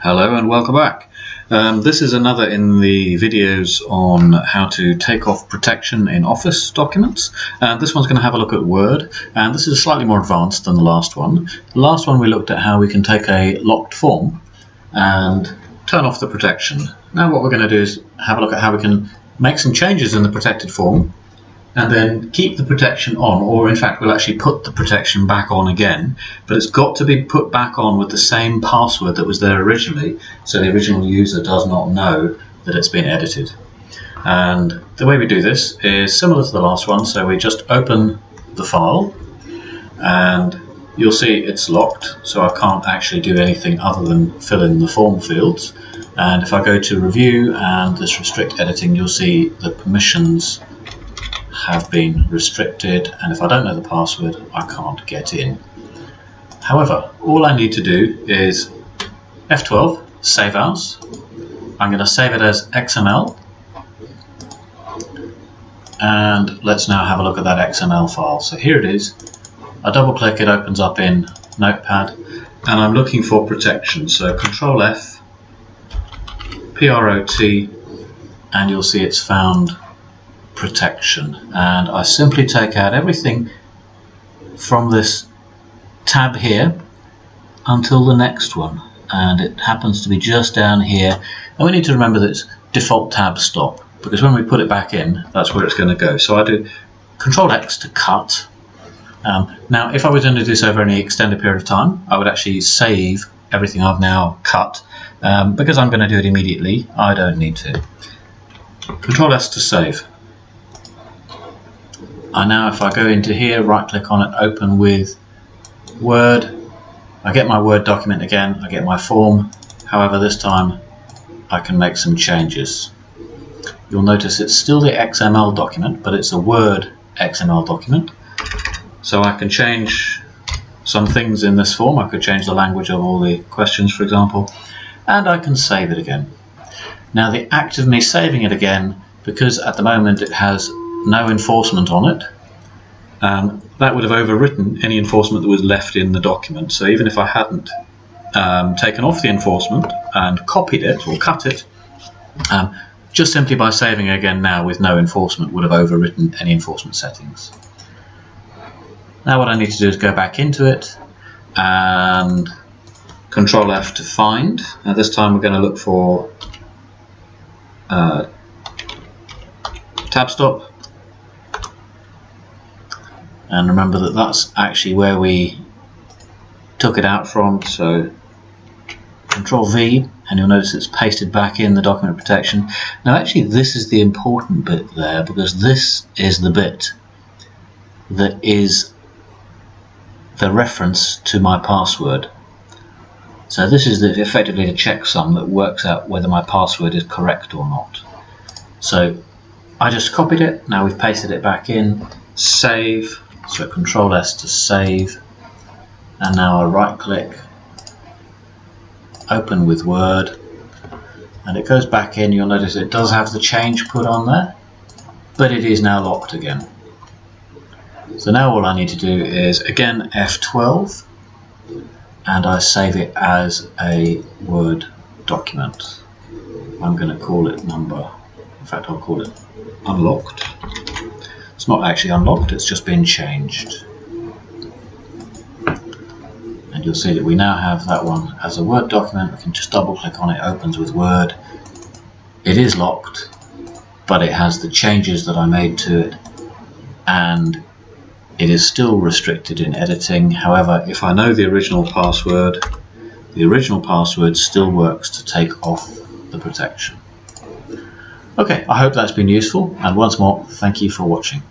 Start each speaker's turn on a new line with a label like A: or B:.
A: Hello and welcome back. This is another in the videos on how to take off protection in Office documents. This one's going to have a look at Word, and this is slightly more advanced than the last one. The last one we looked at how we can take a locked form and turn off the protection. Now what we're going to do is have a look at how we can make some changes in the protected form and then keep the protection on, or in fact we'll actually put the protection back on again, but it's got to be put back on with the same password that was there originally, so the original user does not know that it's been edited. And the way we do this is similar to the last one, so we just open the file and you'll see it's locked, so I can't actually do anything other than fill in the form fields. And if I go to review and this restrict editing, you'll see the permissions have been restricted, and if I don't know the password I can't get in. However, all I need to do is F12, save as. I'm going to save it as XML, and let's now have a look at that XML file. So here it is. I double click, it opens up in Notepad, and I'm looking for protection, so Control F, PROT, and you'll see it's found protection, and I simply take out everything from this tab here until the next one, and it happens to be just down here, and we need to remember that it's default tab stop, because when we put it back in that's where it's going to go. So I do Control X to cut. Now if I was going to do this over any extended period of time, I would actually save everything I've now cut. Because I'm going to do it immediately, I don't need to. Control S to save. And now if I go into here, right click on it, open with Word, I get my Word document again, I get my form. However, this time I can make some changes. You'll notice it's still the XML document, but it's a Word XML document. So I can change some things in this form. I could change the language of all the questions, for example, and I can save it again. Now the act of me saving it again, because at the moment it has no enforcement on it, that would have overwritten any enforcement that was left in the document. So even if I hadn't taken off the enforcement and copied it or cut it, just simply by saving again now with no enforcement would have overwritten any enforcement settings. Now what I need to do is go back into it and Control F to find. Now this time we're going to look for tab stop. And remember that that's actually where we took it out from, so Control V, and you'll notice it's pasted back in the document protection. Now actually this is the important bit there, because this is the bit that is the reference to my password. So this is effectively the checksum that works out whether my password is correct or not. So I just copied it, now we've pasted it back in, save. So Control S to save, and now I right click, open with Word, and it goes back in. You'll notice it does have the change put on there, but it is now locked again. So now all I need to do is again F12, and I save it as a Word document. I'm going to call it number, in fact I'll call it unlocked. It's not actually unlocked, it's just been changed. And you'll see that we now have that one as a Word document. We can just double click on it, opens with Word. It is locked, but it has the changes that I made to it, and it is still restricted in editing. However, if I know the original password still works to take off the protection. Okay, I hope that's been useful, and once more, thank you for watching.